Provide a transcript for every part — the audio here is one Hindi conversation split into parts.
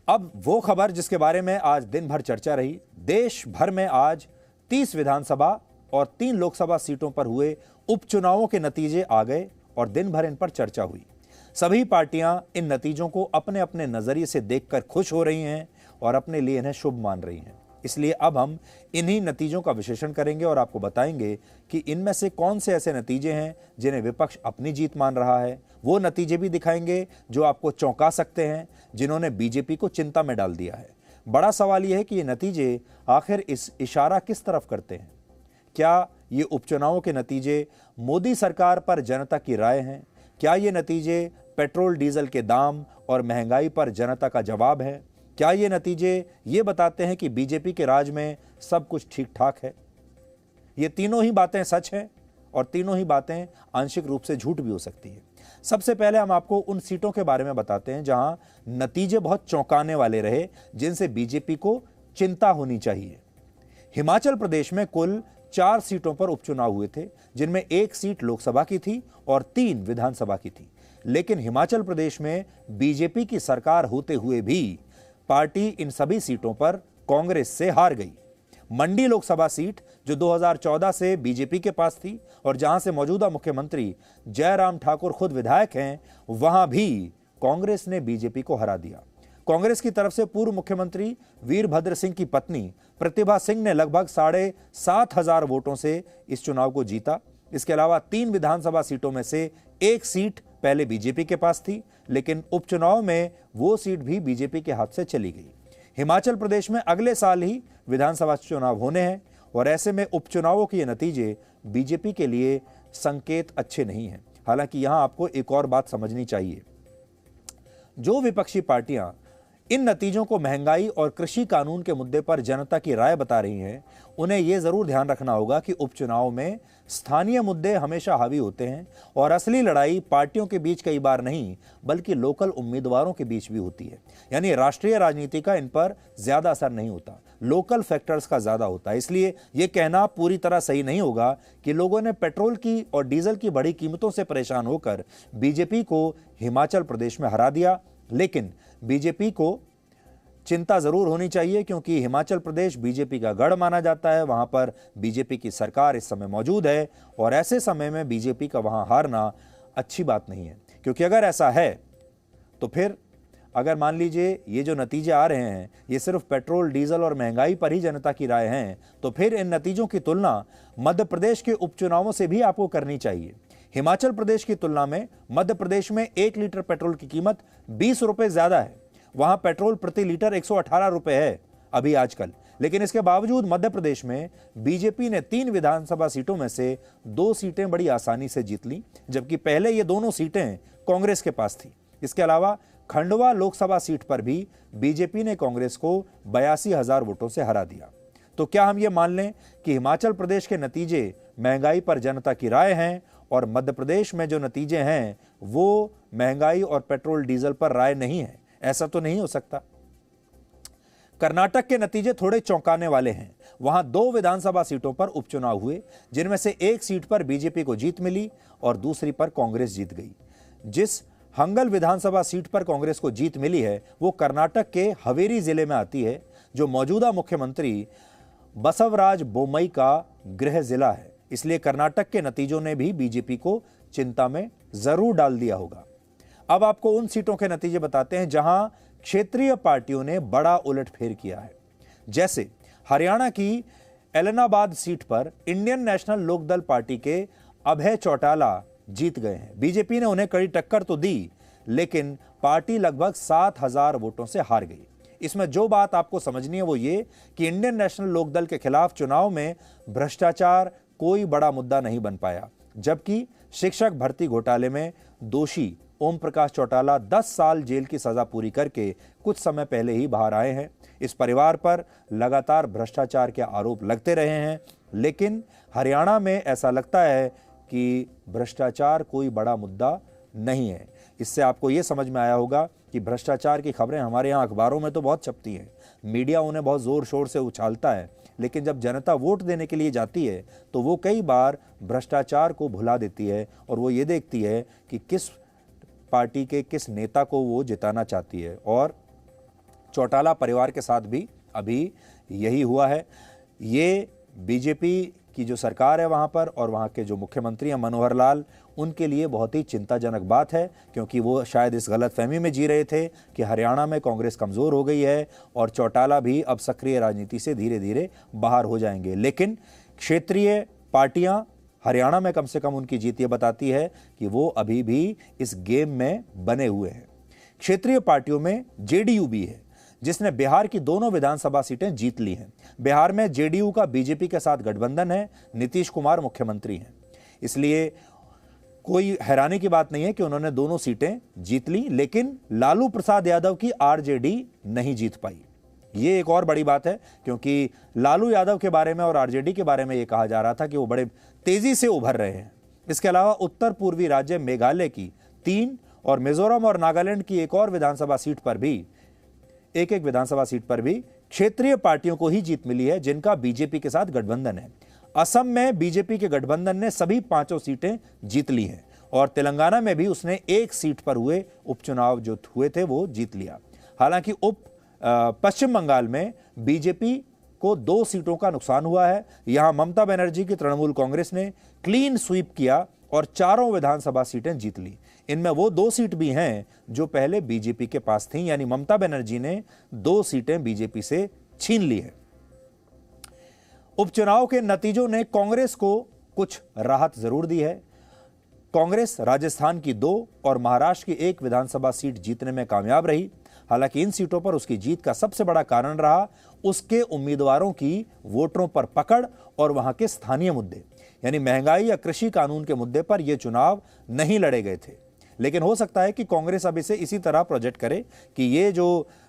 अब वो खबर जिसके बारे में आज दिन भर चर्चा रही। देश भर में आज 30 विधानसभा और 3 लोकसभा सीटों पर हुए उपचुनावों के नतीजे आ गए और दिन भर इन पर चर्चा हुई। सभी पार्टियां इन नतीजों को अपने अपने नजरिए से देखकर खुश हो रही हैं और अपने लिए इन्हें शुभ मान रही हैं। इसलिए अब हम इन्हीं नतीजों का विश्लेषण करेंगे और आपको बताएंगे कि इनमें से कौन से ऐसे नतीजे हैं जिन्हें विपक्ष अपनी जीत मान रहा है। वो नतीजे भी दिखाएंगे जो आपको चौंका सकते हैं, जिन्होंने बीजेपी को चिंता में डाल दिया है। बड़ा सवाल यह है कि ये नतीजे आखिर इस इशारा किस तरफ करते हैं। क्या ये उपचुनावों के नतीजे मोदी सरकार पर जनता की राय हैं? क्या ये नतीजे पेट्रोल डीजल के दाम और महंगाई पर जनता का जवाब है? क्या ये नतीजे ये बताते हैं कि बीजेपी के राज में सब कुछ ठीक ठाक है? ये तीनों ही बातें सच हैं और तीनों ही बातें आंशिक रूप से झूठ भी हो सकती है। सबसे पहले हम आपको उन सीटों के बारे में बताते हैं जहां नतीजे बहुत चौंकाने वाले रहे, जिनसे बीजेपी को चिंता होनी चाहिए। हिमाचल प्रदेश में कुल 4 सीटों पर उपचुनाव हुए थे, जिनमें 1 सीट लोकसभा की थी और 3 विधानसभा की थी। लेकिन हिमाचल प्रदेश में बीजेपी की सरकार होते हुए भी पार्टी इन सभी सीटों पर कांग्रेस से हार गई। मंडी लोकसभा सीट जो 2014 से बीजेपी के पास थी और जहां से मौजूदा मुख्यमंत्री जयराम ठाकुर खुद विधायक हैं, वहां भी कांग्रेस ने बीजेपी को हरा दिया। कांग्रेस की तरफ से पूर्व मुख्यमंत्री वीरभद्र सिंह की पत्नी प्रतिभा सिंह ने लगभग 7,500 वोटों से इस चुनाव को जीता। इसके अलावा 3 विधानसभा सीटों में से 1 सीट पहले बीजेपी के पास थी, लेकिन उपचुनाव में वो सीट भी बीजेपी के हाथ से चली गई। हिमाचल प्रदेश में अगले साल ही विधानसभा चुनाव होने हैं और ऐसे में उपचुनावों के ये नतीजे बीजेपी के लिए संकेत अच्छे नहीं हैं। हालांकि यहां आपको एक और बात समझनी चाहिए। जो विपक्षी पार्टियां इन नतीजों को महंगाई और कृषि कानून के मुद्दे पर जनता की राय बता रही हैं, उन्हें यह जरूर ध्यान रखना होगा कि उपचुनाव में स्थानीय मुद्दे हमेशा हावी होते हैं और असली लड़ाई पार्टियों के बीच कई बार नहीं बल्कि लोकल उम्मीदवारों के बीच भी होती है। यानी राष्ट्रीय राजनीति का इन पर ज्यादा असर नहीं होता, लोकल फैक्टर्स का ज्यादा होता है। इसलिए यह कहना पूरी तरह सही नहीं होगा कि लोगों ने पेट्रोल की और डीजल की बढ़ी कीमतों से परेशान होकर बीजेपी को हिमाचल प्रदेश में हरा दिया। लेकिन बीजेपी को चिंता जरूर होनी चाहिए, क्योंकि हिमाचल प्रदेश बीजेपी का गढ़ माना जाता है। वहां पर बीजेपी की सरकार इस समय मौजूद है और ऐसे समय में बीजेपी का वहां हारना अच्छी बात नहीं है। क्योंकि अगर ऐसा है तो फिर अगर मान लीजिए ये जो नतीजे आ रहे हैं ये सिर्फ पेट्रोल डीजल और महंगाई पर ही जनता की राय हैं, तो फिर इन नतीजों की तुलना मध्य प्रदेश के उपचुनावों से भी आपको करनी चाहिए। हिमाचल प्रदेश की तुलना में मध्य प्रदेश में 1 लीटर पेट्रोल की कीमत 20 रुपए ज्यादा है। वहां पेट्रोल प्रति लीटर 118 रुपए है अभी आजकल। लेकिन इसके बावजूद मध्य प्रदेश में बीजेपी ने 3 विधानसभा सीटों में से 2 सीटें बड़ी आसानी से जीत ली, जबकि पहले ये दोनों सीटें कांग्रेस के पास थी। इसके अलावा खंडवा लोकसभा सीट पर भी बीजेपी ने कांग्रेस को 82,000 वोटों से हरा दिया। तो क्या हम ये मान लें कि हिमाचल प्रदेश के नतीजे महंगाई पर जनता की राय हैं और मध्य प्रदेश में जो नतीजे हैं वो महंगाई और पेट्रोल डीजल पर राय नहीं है? ऐसा तो नहीं हो सकता। कर्नाटक के नतीजे थोड़े चौंकाने वाले हैं। वहां 2 विधानसभा सीटों पर उपचुनाव हुए, जिनमें से 1 सीट पर बीजेपी को जीत मिली और दूसरी पर कांग्रेस जीत गई। जिस हंगल विधानसभा सीट पर कांग्रेस को जीत मिली है वो कर्नाटक के हवेरी जिले में आती है, जो मौजूदा मुख्यमंत्री बसवराज बोम्मई का गृह जिला है। इसलिए कर्नाटक के नतीजों ने भी बीजेपी को चिंता में जरूर डाल दिया होगा। अब आपको उन सीटों के नतीजे बताते हैं जहां क्षेत्रीय पार्टियों ने बड़ा उलटफेर किया है। जैसे हरियाणा की एलनाबाद सीट पर इंडियन नेशनल लोकदल पार्टी के अभय चौटाला जीत गए हैं। बीजेपी ने उन्हें कड़ी टक्कर तो दी, लेकिन पार्टी लगभग 7,000 वोटों से हार गई। इसमें जो बात आपको समझनी है वो ये कि इंडियन नेशनल लोकदल के खिलाफ चुनाव में भ्रष्टाचार कोई बड़ा मुद्दा नहीं बन पाया, जबकि शिक्षक भर्ती घोटाले में दोषी ओम प्रकाश चौटाला 10 साल जेल की सजा पूरी करके कुछ समय पहले ही बाहर आए हैं। इस परिवार पर लगातार भ्रष्टाचार के आरोप लगते रहे हैं, लेकिन हरियाणा में ऐसा लगता है कि भ्रष्टाचार कोई बड़ा मुद्दा नहीं है। इससे आपको यह समझ में आया होगा कि भ्रष्टाचार की खबरें हमारे यहाँ अखबारों में तो बहुत छपती हैं, मीडिया उन्हें बहुत जोर शोर से उछालता है, लेकिन जब जनता वोट देने के लिए जाती है तो वो कई बार भ्रष्टाचार को भुला देती है और वो ये देखती है कि किस पार्टी के किस नेता को वो जिताना चाहती है। और चौटाला परिवार के साथ भी अभी यही हुआ है। ये बीजेपी की जो सरकार है वहाँ पर और वहाँ के जो मुख्यमंत्री हैं मनोहर लाल, उनके लिए बहुत ही चिंताजनक बात है, क्योंकि वो शायद इस गलतफहमी में जी रहे थे कि हरियाणा में कांग्रेस कमज़ोर हो गई है और चौटाला भी अब सक्रिय राजनीति से धीरे धीरे बाहर हो जाएंगे। लेकिन क्षेत्रीय पार्टियां हरियाणा में कम से कम उनकी जीत ये बताती है कि वो अभी भी इस गेम में बने हुए हैं। क्षेत्रीय पार्टियों में जेडीयू भी है, जिसने बिहार की दोनों विधानसभा सीटें जीत ली हैं। बिहार में जेडीयू का बीजेपी के साथ गठबंधन है, नीतीश कुमार मुख्यमंत्री हैं, इसलिए कोई हैरानी की बात नहीं है कि उन्होंने दोनों सीटें जीत ली। लेकिन लालू प्रसाद यादव की आरजेडी नहीं जीत पाई। ये एक और बड़ी बात है, क्योंकि लालू यादव के बारे में और आरजेडी के बारे में ये कहा जा रहा था कि वो बड़े तेजी से उभर रहे हैं। इसके अलावा उत्तर पूर्वी राज्य मेघालय की 3 और मिजोरम और नागालैंड की एक विधानसभा सीट पर भी एक विधानसभा सीट पर भी क्षेत्रीय पार्टियों को ही जीत मिली है, जिनका बीजेपी के साथ गठबंधन है। असम में बीजेपी के गठबंधन ने सभी 5 सीटें जीत ली हैं और तेलंगाना में भी उसने 1 सीट पर हुए उपचुनाव जो हुए थे वो जीत लिया। हालांकि पश्चिम बंगाल में बीजेपी को 2 सीटों का नुकसान हुआ है। यहां ममता बनर्जी की तृणमूल कांग्रेस ने क्लीन स्वीप किया और 4 विधानसभा सीटें जीत ली। इनमें वो 2 सीट भी हैं जो पहले बीजेपी के पास थीं, यानी ममता बनर्जी ने 2 सीटें बीजेपी से छीन ली है। उपचुनाव के नतीजों ने कांग्रेस को कुछ राहत जरूर दी है। कांग्रेस राजस्थान की 2 और महाराष्ट्र की 1 विधानसभा सीट जीतने में कामयाब रही। हालांकि इन सीटों पर उसकी जीत का सबसे बड़ा कारण रहा उसके उम्मीदवारों की वोटरों पर पकड़ और वहां के स्थानीय मुद्दे, यानी महंगाई या कृषि कानून के मुद्दे पर यह चुनाव नहीं लड़े गए थे। लेकिन हो सकता है कि कांग्रेस अब इसे इसी तरह प्रोजेक्ट करे कि ये जो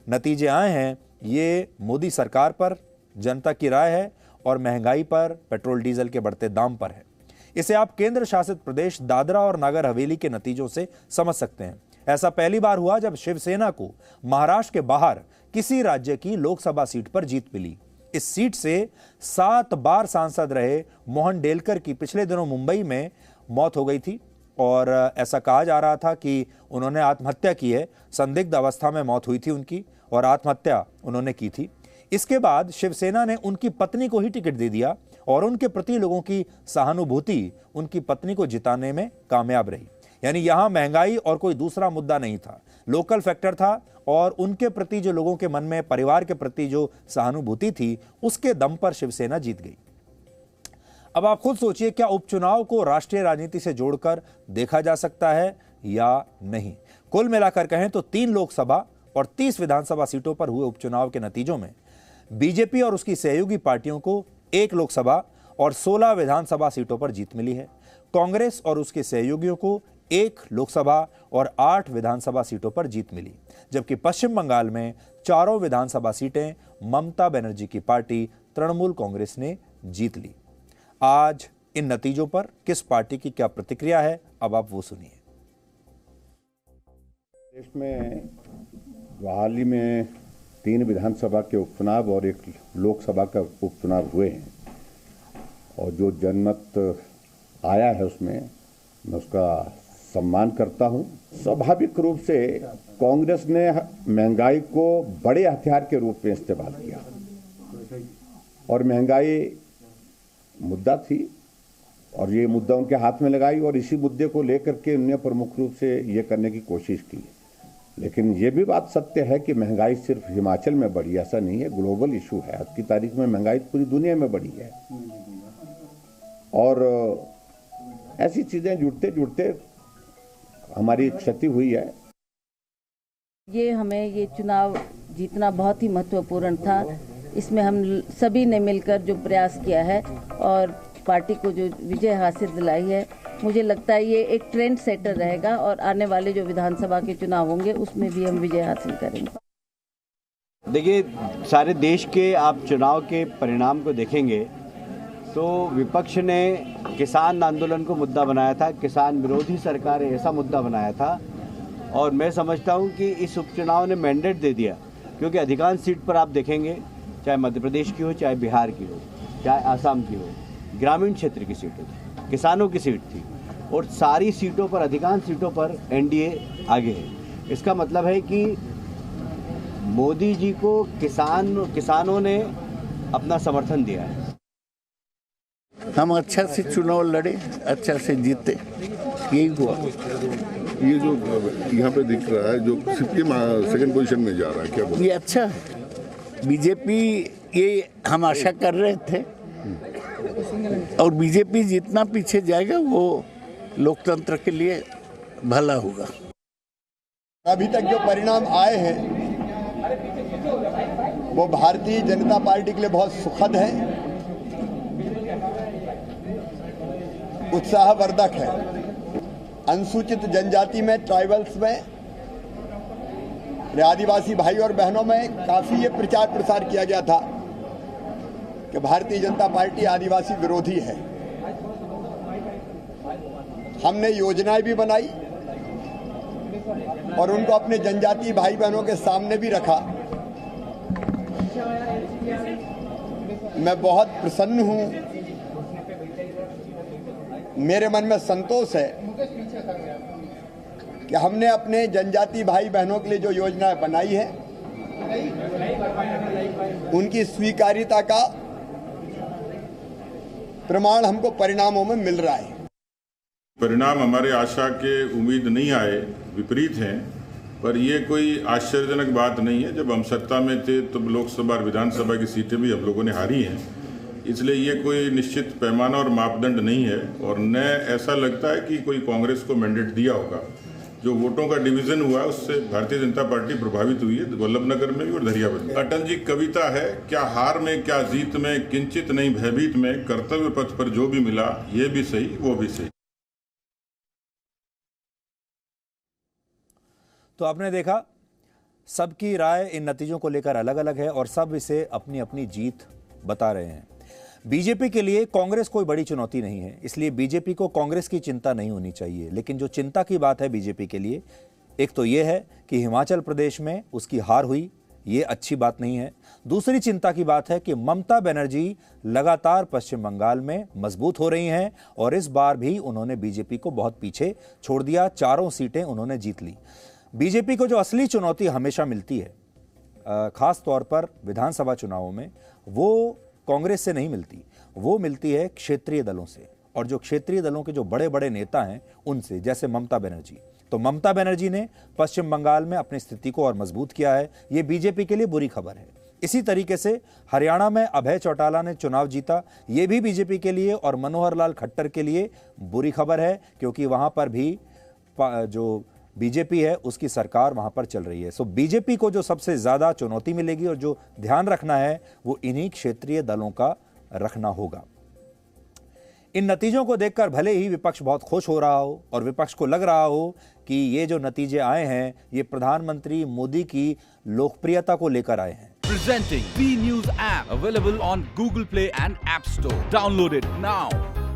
नतीजे आए हैं ये मोदी सरकार पर जनता की राय है और महंगाई पर, पेट्रोल डीजल के बढ़ते दाम पर है। इसे आप केंद्र शासित प्रदेश दादरा और नगर हवेली के नतीजों से समझ सकते हैं। ऐसा पहली बार हुआ जब शिवसेना को महाराष्ट्र के बाहर किसी राज्य की लोकसभा सीट पर जीत मिली। इस सीट से 7 बार सांसद रहे मोहन डेलकर की पिछले दिनों मुंबई में मौत हो गई थी और ऐसा कहा जा रहा था कि उन्होंने आत्महत्या की है। संदिग्ध अवस्था में मौत हुई थी उनकी और आत्महत्या उन्होंने की थी। इसके बाद शिवसेना ने उनकी पत्नी को ही टिकट दे दिया और उनके प्रति लोगों की सहानुभूति उनकी पत्नी को जिताने में कामयाब रही। यानी यहां महंगाई और कोई दूसरा मुद्दा नहीं था, लोकल फैक्टर था और उनके प्रति जो लोगों के मन में परिवार के प्रति जो सहानुभूति थी उसके दम पर शिवसेना जीत गई। अब आप खुद सोचिए, क्या उपचुनाव को राष्ट्रीय राजनीति से जोड़कर देखा जा सकता है या नहीं? कुल मिलाकर कहें तो 3 लोकसभा और 30 विधानसभा सीटों पर हुए उपचुनाव के नतीजों में बीजेपी और उसकी सहयोगी पार्टियों को 1 लोकसभा और 16 विधानसभा सीटों पर जीत मिली है। कांग्रेस और उसके सहयोगियों को 1 लोकसभा और 8 विधानसभा सीटों पर जीत मिली, जबकि पश्चिम बंगाल में 4 विधानसभा सीटें ममता बनर्जी की पार्टी तृणमूल कांग्रेस ने जीत ली। आज इन नतीजों पर किस पार्टी की क्या प्रतिक्रिया है, अब आप वो सुनिए। देश में हाल ही में 3 विधानसभा के उपचुनाव और 1 लोकसभा का उपचुनाव हुए हैं और जो जनमत आया है उसमें मैं उसका सम्मान करता हूं। स्वाभाविक रूप से कांग्रेस ने महंगाई को बड़े हथियार के रूप में इस्तेमाल किया और महंगाई मुद्दा थी और ये मुद्दा उनके हाथ में लगाई और इसी मुद्दे को लेकर के उन्होंने प्रमुख रूप से ये करने की कोशिश की। लेकिन ये भी बात सत्य है कि महंगाई सिर्फ हिमाचल में बढ़ी, ऐसा नहीं है, ग्लोबल इशू है। आज की तारीख में महंगाई पूरी दुनिया में बढ़ी है और ऐसी चीजें जुड़ते जुड़ते हमारी क्षति हुई है। ये चुनाव जीतना बहुत ही महत्वपूर्ण था। इसमें हम सभी ने मिलकर जो प्रयास किया है और पार्टी को जो विजय हासिल दिलाई है, मुझे लगता है ये एक ट्रेंड सेटर रहेगा और आने वाले जो विधानसभा के चुनाव होंगे उसमें भी हम विजय हासिल करेंगे। देखिए, सारे देश के आप चुनाव के परिणाम को देखेंगे तो विपक्ष ने किसान आंदोलन को मुद्दा बनाया था, किसान विरोधी सरकार ऐसा मुद्दा बनाया था और मैं समझता हूं कि इस उपचुनाव ने मैंडेट दे दिया, क्योंकि अधिकांश सीट पर आप देखेंगे, चाहे मध्य प्रदेश की हो, चाहे बिहार की हो, चाहे आसाम की हो, ग्रामीण क्षेत्र की सीटें थी, किसानों की सीट थी और सारी सीटों पर, अधिकांश सीटों पर एनडीए आगे है। इसका मतलब है कि मोदी जी को किसानों ने अपना समर्थन दिया है। हम अच्छा से चुनाव लड़े, अच्छा से जीते, यही हुआ। ये जो यहाँ पे दिख रहा है, जो सेकंड पोजीशन में जा रहा है, क्या बोलते ये अच्छा है। बीजेपी, ये हम आशा कर रहे थे, और बीजेपी जितना पीछे जाएगा वो लोकतंत्र के लिए भला होगा। अभी तक जो परिणाम आए हैं वो भारतीय जनता पार्टी के लिए बहुत सुखद है, उत्साहवर्धक है। अनुसूचित जनजाति में, ट्राइबल्स में, आदिवासी भाई और बहनों में काफी ये प्रचार प्रसार किया गया था कि भारतीय जनता पार्टी आदिवासी विरोधी है। हमने योजनाएं भी बनाई और उनको अपने जनजातीय भाई बहनों के सामने भी रखा। मैं बहुत प्रसन्न हूं, मेरे मन में संतोष है कि हमने अपने जनजातीय भाई बहनों के लिए जो योजनाएं बनाई है उनकी स्वीकार्यता का प्रमाण हमको परिणामों में मिल रहा है। परिणाम हमारे आशा के उम्मीद नहीं आए, विपरीत हैं, पर ये कोई आश्चर्यजनक बात नहीं है। जब हम सत्ता में थे तब लोकसभा और विधानसभा की सीटें भी हम लोगों ने हारी हैं, इसलिए ये कोई निश्चित पैमाना और मापदंड नहीं है। और न ऐसा लगता है कि कोई कांग्रेस को मैंडेट दिया होगा। जो वोटों का डिवीजन हुआ है उससे भारतीय जनता पार्टी प्रभावित हुई है, वल्लभनगर में भी और धरियावद में। अटल जी कविता है, क्या हार में क्या जीत में, किंचित नहीं भयभीत में, कर्तव्य पथ पर जो भी मिला ये भी सही वो भी सही। तो आपने देखा, सबकी राय इन नतीजों को लेकर अलग अलग है और सब इसे अपनी अपनी जीत बता रहे हैं। बीजेपी के लिए कांग्रेस कोई बड़ी चुनौती नहीं है, इसलिए बीजेपी को कांग्रेस की चिंता नहीं होनी चाहिए। लेकिन जो चिंता की बात है बीजेपी के लिए, एक तो ये है कि हिमाचल प्रदेश में उसकी हार हुई, ये अच्छी बात नहीं है। दूसरी चिंता की बात है कि ममता बनर्जी लगातार पश्चिम बंगाल में मजबूत हो रही हैं और इस बार भी उन्होंने बीजेपी को बहुत पीछे छोड़ दिया, 4 सीटें उन्होंने जीत ली। बीजेपी को जो असली चुनौती हमेशा मिलती है, खास तौर पर विधानसभा चुनावों में, वो कांग्रेस से नहीं मिलती, वो मिलती है क्षेत्रीय दलों से। और जो क्षेत्रीय दलों के जो बड़े बड़े नेता हैं उनसे, जैसे ममता बनर्जी। तो ममता बनर्जी ने पश्चिम बंगाल में अपनी स्थिति को और मजबूत किया है, ये बीजेपी के लिए बुरी खबर है। इसी तरीके से हरियाणा में अभय चौटाला ने चुनाव जीता, ये भी बीजेपी के लिए और मनोहर लाल खट्टर के लिए बुरी खबर है, क्योंकि वहां पर भी जो बीजेपी है उसकी सरकार वहां पर चल रही है। सो बीजेपी को जो सबसे ज्यादा चुनौती मिलेगी और जो ध्यान रखना है वो इन्हीं क्षेत्रीय दलों का रखना होगा। इन नतीजों को देखकर भले ही विपक्ष बहुत खुश हो रहा हो और विपक्ष को लग रहा हो कि ये जो नतीजे आए हैं ये प्रधानमंत्री मोदी की लोकप्रियता को लेकर आए हैं। Presenting B News app available on Google Play and App Store. Download it now.